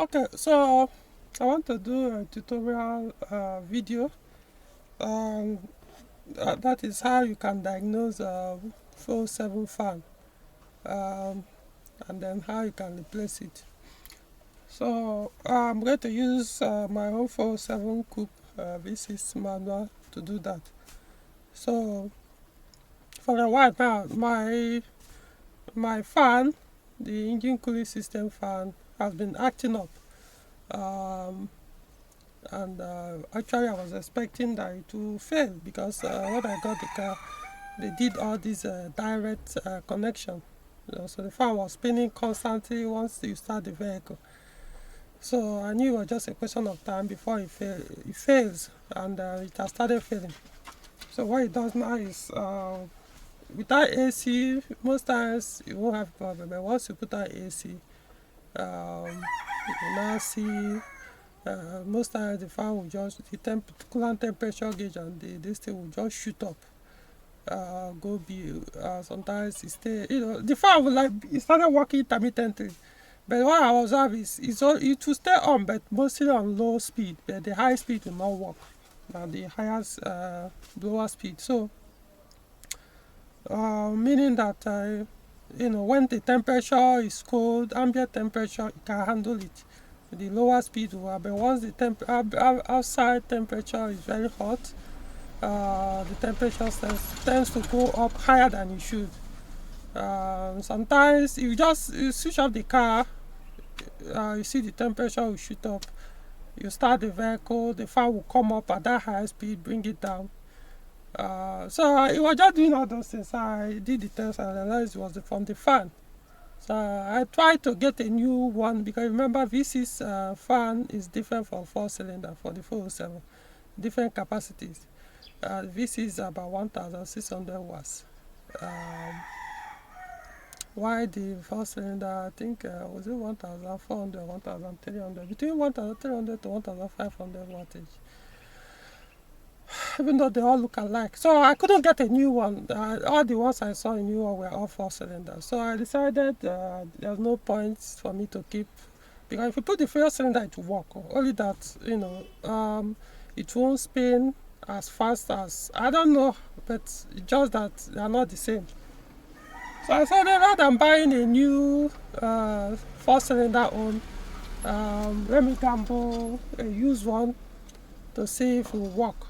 Okay, so I want to do a tutorial video. Um, that is how you can diagnose a 407 fan, um, and then how you can replace it. So I'm going to use my own 407 coupe V6 manual to do that. So for a while now, my fan, the engine cooling system fan, has been acting up. Um, and actually I was expecting that it will fail because when I got the car they did all these direct connection, so the fan was spinning constantly once you start the vehicle. So I knew it was just a question of time before it fails, and it has started failing. So what it does now is without AC most times you won't have problem, but once you put out AC, you will now see most times the fan will just, the coolant temperature gauge and this thing will just shoot up, go be sometimes it stay, the fan will, like, it started working intermittently, but what I observe is it will stay on, but mostly on low speed, but the high speed will not work, and the highest lower speed. So meaning that when the temperature is cold, ambient temperature, it can handle it, the lower speed will have, but once the outside temperature is very hot, the temperature tends to go up higher than it should. Sometimes you switch off the car, you see the temperature will shoot up, you start the vehicle, the fan will come up at that high speed, bring it down. So it was just doing all those things. I did the test and realized it was from the fan. So I tried to get a new one, because remember V6 fan is different from 4-cylinder for the 407, different capacities. V6 is about 1600 watts, while the 4-cylinder, I think was it 1400, 1300, between 1300 to 1500 wattage, even though they all look alike. So I couldn't get a new one. All the ones I saw in new one were all 4-cylinders. So I decided there's no point for me to keep, because if you put the 4-cylinder it will work, only that it won't spin as fast as, I don't know, but just that they are not the same. So I said, rather than buying a new 4-cylinder on, let me gamble a used one to see if it will work.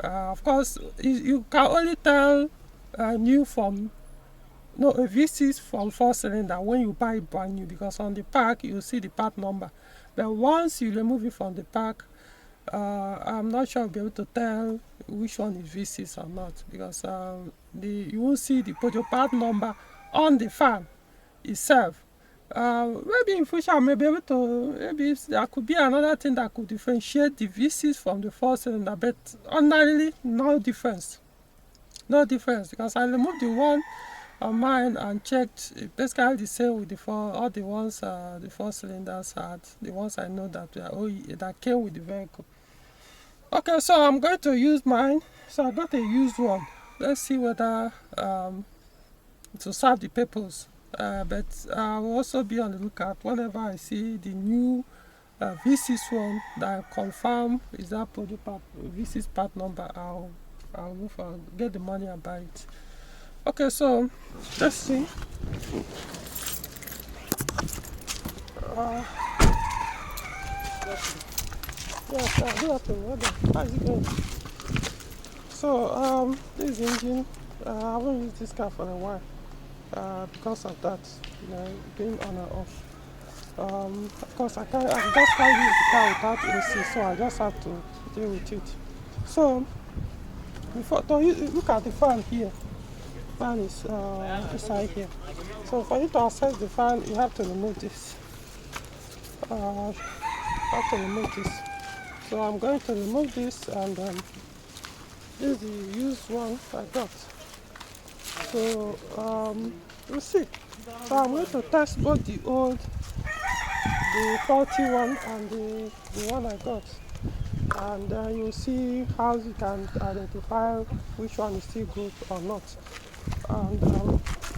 Of course, you can only tell new from, no, a V6 from 4-cylinder when you buy it brand new, because on the pack you see the part number. But once you remove it from the pack, I'm not sure I'll be able to tell which one is V6 or not, because you won't see the Peugeot part number on the fan itself. Maybe in future I may be able to, maybe there could be another thing that could differentiate the V6 from the 4-cylinder, but ordinarily no difference, because I removed the one on mine and checked, basically the same with all the ones the 4-cylinders had, the ones I know that that came with the vehicle. Okay, so I'm going to use mine. So I got a used one. Let's see whether it will serve the purpose. But I will also be on the lookout whenever I see the new V6 one that I confirm is that Peugeot part, V6 part number. I'll move on, get the money and buy it. Okay, so let's see. Yes, good afternoon. How is it going? So this is the engine. I haven't used this car for a while. Because of that, being on and off. Of course, I just can't use the car without AC, so I just have to deal with it. So, before to look at the fan here, fan is inside here. So, for you to access the fan, you have to remove this. So, I'm going to remove this, and this is the used one I got. So we'll see. So I'm going to test both the faulty one and the one I got, and you'll see how you can identify which one is still good or not. And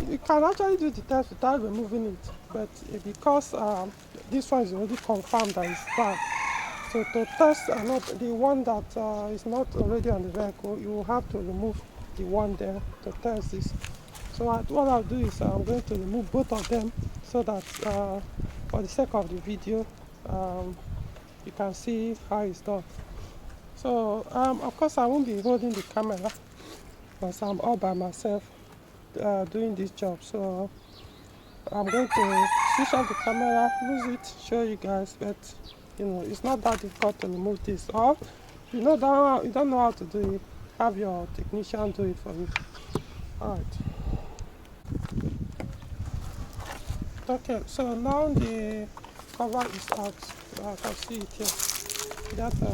you can actually do the test without removing it, but because this one is already confirmed that it's fine. So to test the one that is not already on the vehicle, you will have to remove the one there to test this. So what I'll do is I'm going to remove both of them so that for the sake of the video, you can see how it's done. So of course I won't be holding the camera because I'm all by myself doing this job. So I'm going to switch off the camera, lose it, show you guys, but it's not that difficult to remove this. Or if you don't know how to do it, have your technician do it for you. Alright. Okay, so now the cover is out. I can see it here. That's a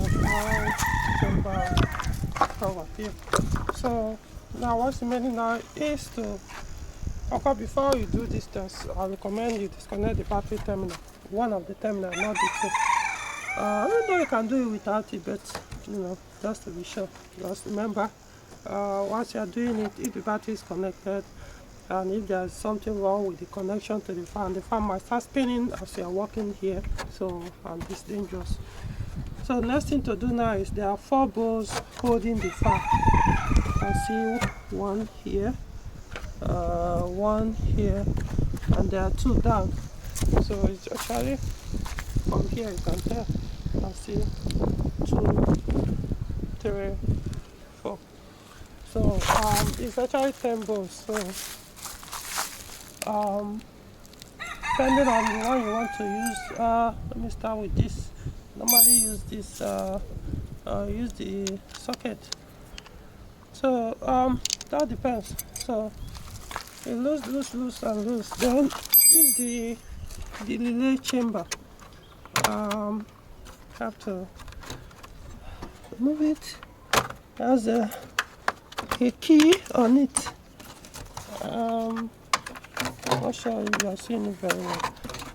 chamber cover here. So now what's remaining now is to, okay, before you do this test, I recommend you disconnect the battery terminal. One of the terminal, not the two. I don't know you can do it without it, but just to be sure. Just remember, once you are doing it, if the battery is connected, and if there's something wrong with the connection to the fan might start spinning as you are walking here, so and it's dangerous. So next thing to do now is there are 4 bolts holding the fan. You can see one here, one here, and there are 2 down. So it's actually from here you can tell. You can see 2, 3, 4. So it's actually 10 bolts. So depending on the one you want to use, let me start with this. Normally use this, use the socket. So that depends. So you loose, and loose. Then this is the relay chamber. Have to remove it. There's a key on it. I'm not sure if you are seeing it very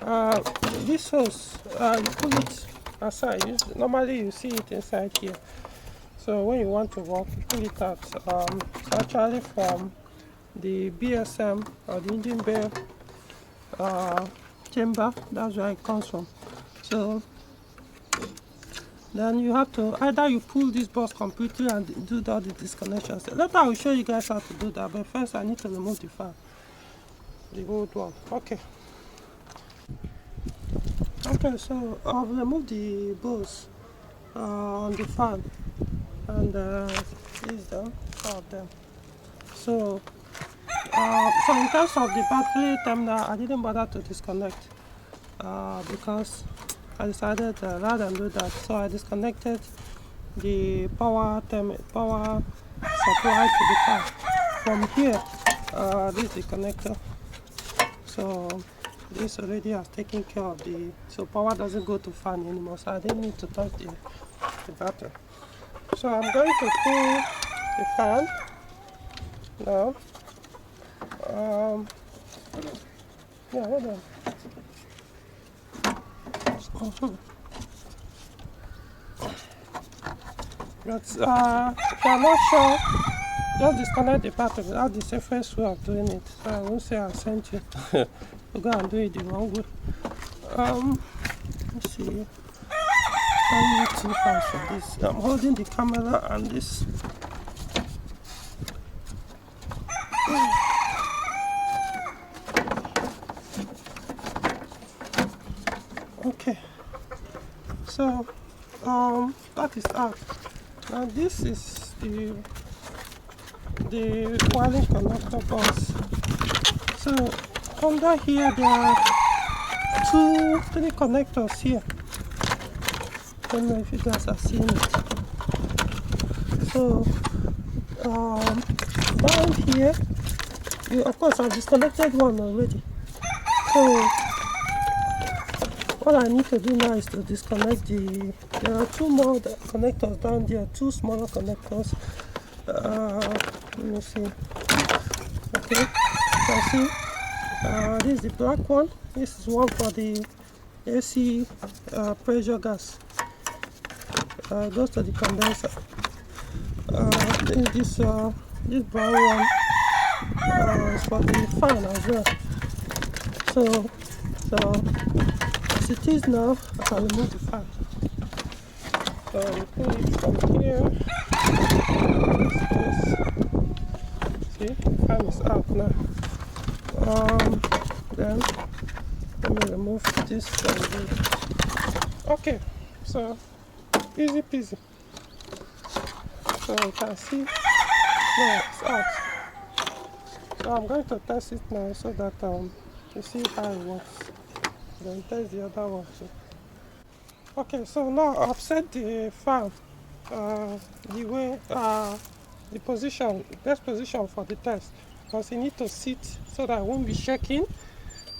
well. This hose, you pull it aside. Normally you see it inside here. So when you want to walk, you pull it out. It's actually from the BSM or the engine bay chamber. That's where it comes from. So then you have to either you pull this box completely and do all the disconnections. Later I will show you guys how to do that, but first I need to remove the fan, the old one. Okay, so I've removed the bolts on the fan, and these them, all of them. So in terms of the battery terminal, I didn't bother to disconnect because I decided rather than do that, so I disconnected the power supply to the car. From here, this is the connector. So this already has taken care of so power doesn't go to fan anymore, so I didn't need to touch the battery. So I'm going to pull the fan now. Yeah, hold on. But if you're not sure, just disconnect the battery. That's the safest way of doing it. So I won't say I sent you to go and do it the wrong way. Let's see. I need 2 hands for this. I'm holding the camera and this. Okay, so that is out. Now this is the wiring connector box. So under here there are 3 connectors here. I don't know if you guys are seeing it. So down here, of course I've disconnected one already. So what I need to do now is to disconnect there are 2 more connectors down there, 2 smaller connectors. Let me see. Okay, you can see this is the black one. This is one for the AC pressure gas. Goes to the condenser. This brown one is for the fan as well. So as it is now, I can remove the fan. So we pull it from here. See, the fan is out now. Then let me remove this from the. Okay, so easy peasy. So you can see now it's out. So I'm going to test it now so that you see how it works. Then test the other one too. Okay, so now I've set the fan the way the position, best position for the test, because you need to sit so that it won't be shaking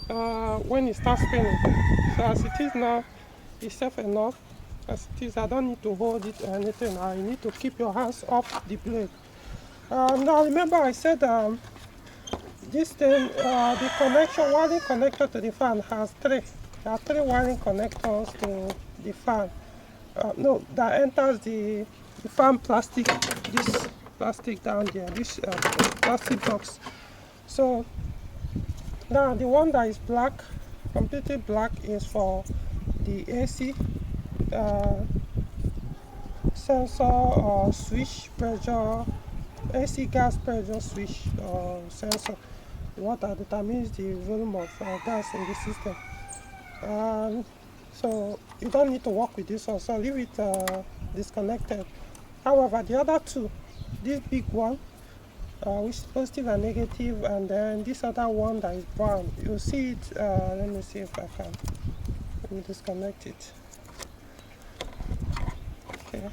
when it starts spinning. So as it is now, it's safe enough. As it is, I don't need to hold it or anything. I need to keep your hands off the blade. Now remember I said this thing, the connection, wiring connector to the fan has three. There are three wiring connectors to the fan. No, that enters the fan plastic, this plastic down there, this plastic box. So now the one that is black, completely black, is for the AC sensor or switch pressure, AC gas pressure switch or sensor, what that determines the volume of gas in the system. So you don't need to work with this one, so leave it disconnected. However, the other two, this big one, which is positive and negative, and then this other one that is brown, you'll see it. Let me see if I can. Let me disconnect it. Okay,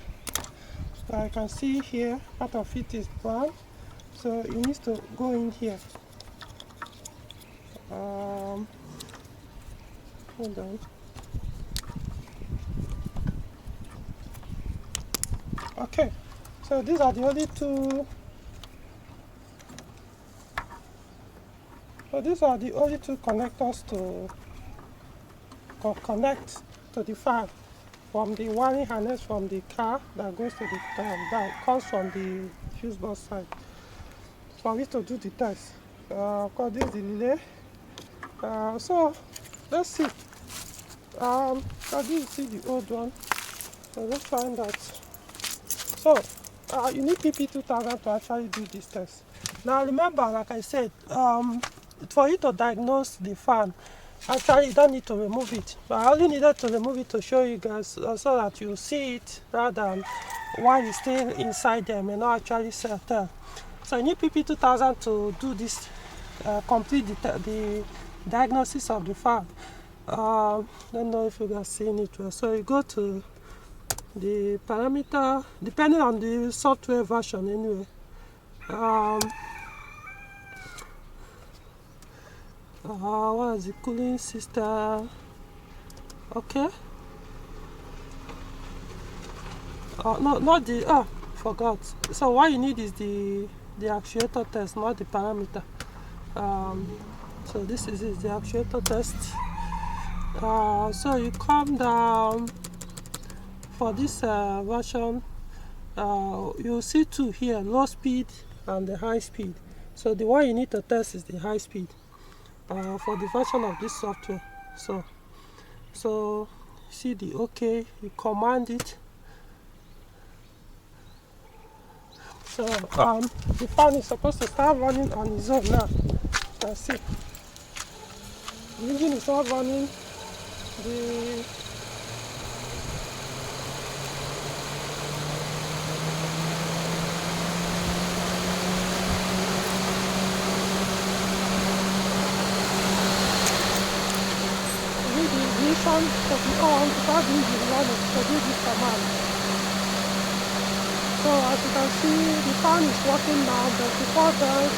so I can see here part of it is brown, so it needs to go in here. Hold on. Okay, so these are the only two. So these are the only two connectors to connect to the fan from the wiring harness from the car that goes to the that comes from the fuse box side. For me to do the test, because this is the relay. So let's see. So this is see the old one. So let's find that. So you need PP2000 to actually do this test. Now remember, like I said, for you to diagnose the fan, actually you don't need to remove it. But I only needed to remove it to show you guys so that you see it rather than while it's still inside them and not actually tell. So you need PP2000 to do this, complete the diagnosis of the fan. Don't know if you guys seen it well. So you go to the parameter, depending on the software version anyway. What is the cooling system? Okay. No, not the, forgot. So what you need is the actuator test, not the parameter. So this is the actuator test. So you come down for this version. You'll see two here, low speed and the high speed. So the one you need to test is the high speed for the version of this software. So see the OK, you command it. So the fan is supposed to start running on its own now. Let's see. The engine is not running. The ignition to be on without the engine running to do this command. So as you can see, the fan is working now, but before that,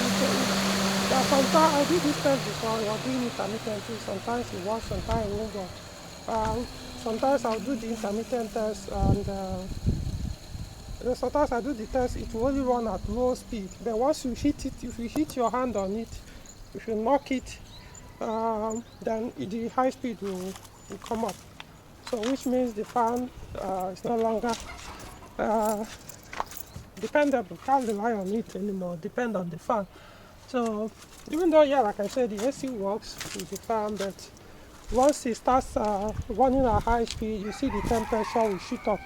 sometimes I did this test before. You're doing intermittently. Sometimes it works, sometimes it won't work. Sometimes I'll do the intermittent test, and sometimes I do the test. It will only run at low speed. But once you hit it, if you hit your hand on it, if you knock it, then the high speed will come up. So which means the fan is no longer dependable. Can't rely on it anymore. Depend on the fan. So even though, yeah, like I said, the AC works with the fan, but once it starts running at high speed, you see the temperature will shoot up.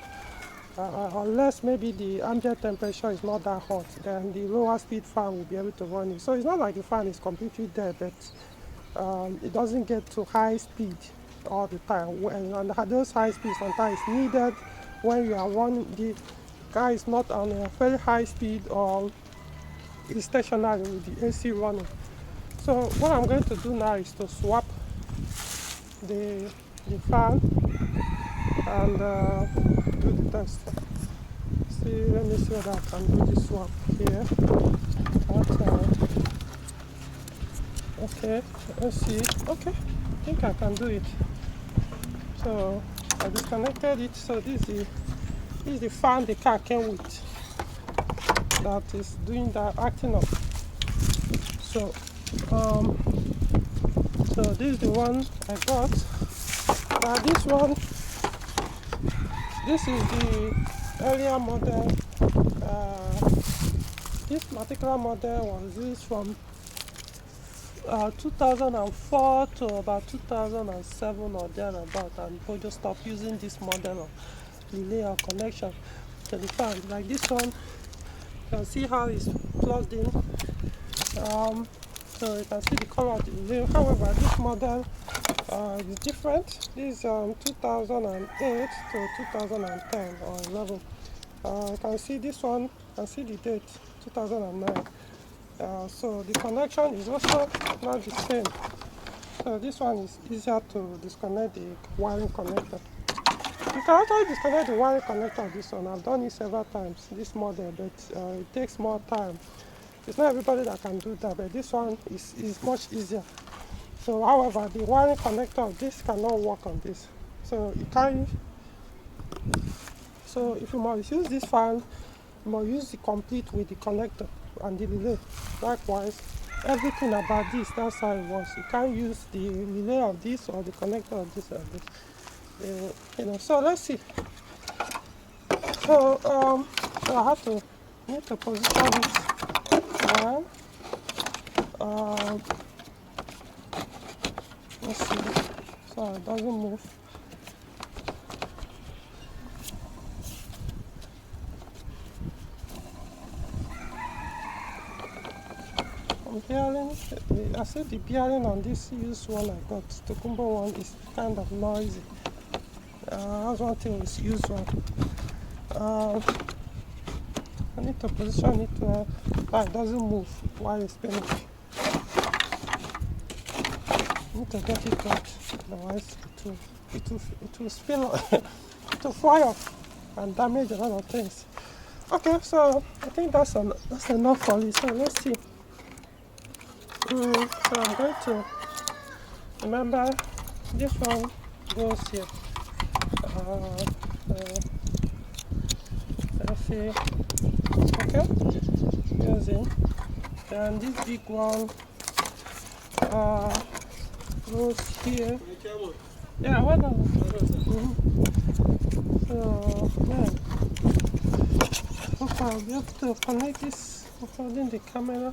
Unless maybe the ambient temperature is not that hot, then the lower speed fan will be able to run it. So it's not like the fan is completely dead, but it doesn't get to high speed all the time. And those high speeds sometimes needed when you are running, the car is not on a very high speed or is stationary with the AC running. So what I'm going to do now is to swap the fan and do the test. Let me see whether I can do this swap here. Okay, let's see. Okay, I think I can do it. So I disconnected it. So this is the fan the car came with that is doing that, acting up. So so this is the one I got. This one, this is the earlier model. This particular model was used from 2004 to about 2007 or thereabout, and Peugeot stopped using this model of relay or connection to the fan. Like this one, you can see how it's plugged in. So you can see the color of the relay. However, this model is different. This is 2008 to 2010 or 11. You can see this one, you can see the date, 2009. So the connection is also not the same. So this one is easier to disconnect the wiring connector. You can actually disconnect the wiring connector of this one. I've done it several times, this model, but it takes more time. It's not everybody that can do that, but this one is much easier. So however, the wiring connector of this cannot work on this. So you can't. So if you must use this fan, you must use the complete with the connector and the relay. Likewise, everything about this, that's how it works. You can't use the relay of this or the connector of this or this. So let's see. So I need to position it well. Let's see. So it doesn't move. Bearing, I said the bearing on this used one I got, the Kumbo one, is kind of noisy. That's one thing is used one. I need to position it so it doesn't move while it's spinning. I need to get it right, otherwise it will spin, it will fly off and damage a lot of things. Okay, so I think that's enough for it. So let's see. So I'm going to remember this one goes here. Let's see. Okay, goes in. And this big one goes here. Yeah, why not? So yeah. Okay, I'll be able to connect this holding the camera.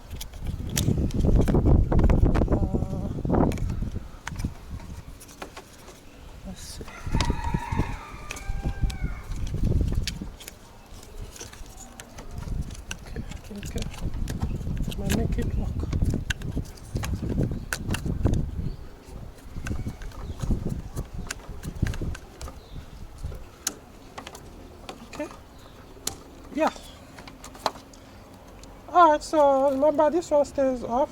Make it work. Okay. Yeah. Alright, so remember this one stays off,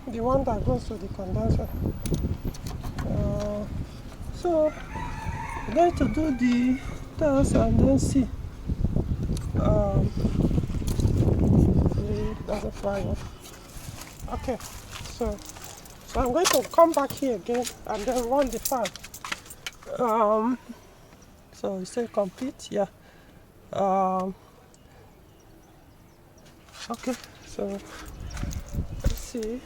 the one that goes to the condenser. So I'm going to do the test and then see. It doesn't fly off. Okay, so I'm going to come back here again and then run the fan. So you say complete, yeah. Okay, so let's see.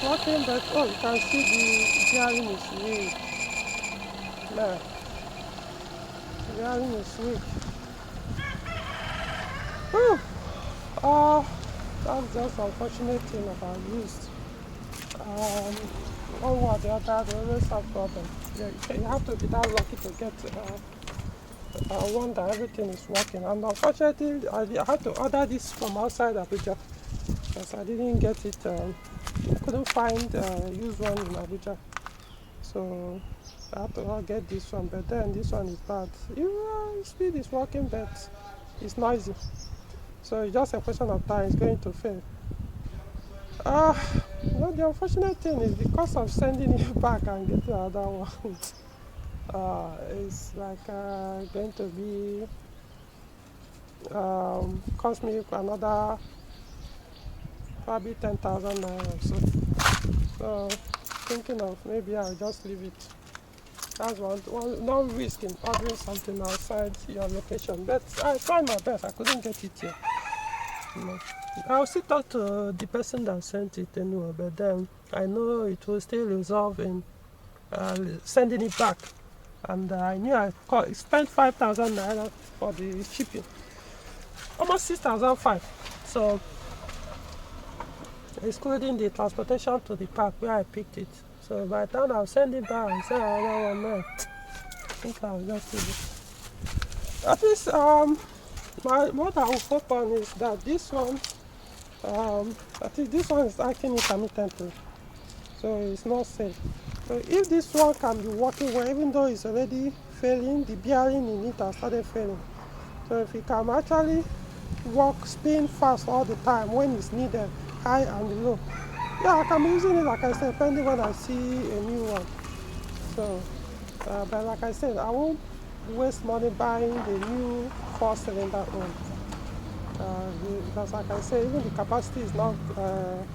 working, but oh, you can see the bearing is weak. There, the bearing is weak. Whew. Oh, that's just unfortunate thing about used. One way or the other, they always have problem. You have to be that lucky to get one that everything is working. And unfortunately, I had to order this from outside Abuja because I didn't get it. I couldn't find used one in Abuja, so I had to get this one. But then this one is bad. Speed is working, but it's noisy. So it's just a question of time. It's going to fail. The unfortunate thing is because of sending it back and getting another one. It's like going to be cost me another probably 10,000 naira or so. So thinking of maybe I'll just leave it. That's one no risk in ordering something outside your location. But I tried my best. I couldn't get it here. I'll still talk to the person that sent it anyway, but then I know it will still resolve in sending it back. And I knew I spent 5,000 naira for the shipping, almost 6,500. So excluding the transportation to the park where I picked it. So by the time I'll send it back and send another one there, I think I'll just do it. At least what I will hope on is that this one, I think this one is acting intermittently, so it's not safe. So if this one can be working well, even though it's already failing, the bearing in it has started failing. So if it can actually spin fast all the time when it's needed, high and low, yeah, I can be using it, like I said, depending when I see a new one. So, but like I said, I won't waste money buying the new 4-cylinder one. Because like I said, even the capacity is not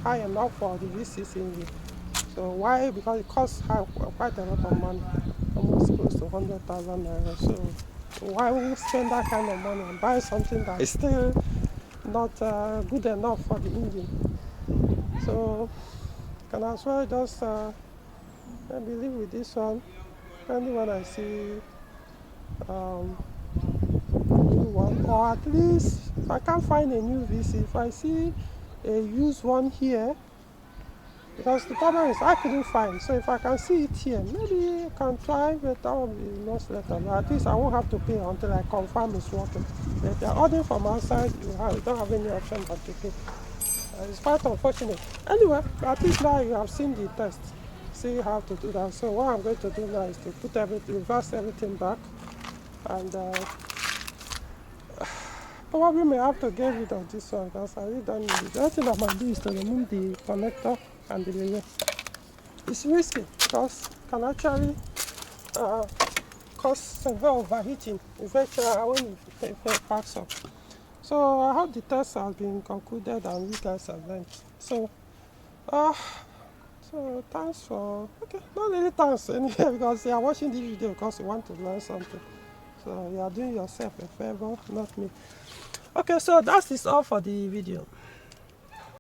high enough for the V6 engine. So why? Because it costs quite a lot of money, almost close to 100,000 naira. So why would we spend that kind of money and buy something that is still not good enough for the engine? So can as well just maybe live with this one, depending when I see new one, or at least if I can't find a new VC, if I see a used one here, because the problem is I couldn't find. So if I can see it here, maybe I can try, but that will be much later. But at least I won't have to pay until I confirm it's working. But if you're ordering from outside, you don't have any option but to pay. It's quite unfortunate. Anyway, at least now you have seen the test. See how to do that. So what I'm going to do now is to reverse everything back, and probably may have to get rid of this one because I really don't need it. The only thing I might do is to remove the connector and the relay. It's risky because it can actually cause severe overheating eventually when it packs up. So I hope the test has been concluded and you guys have learned. So thanks for, not really thanks anyway, because you are watching this video because you want to learn something. So you are doing yourself a favor, not me. Okay, so that is all for the video.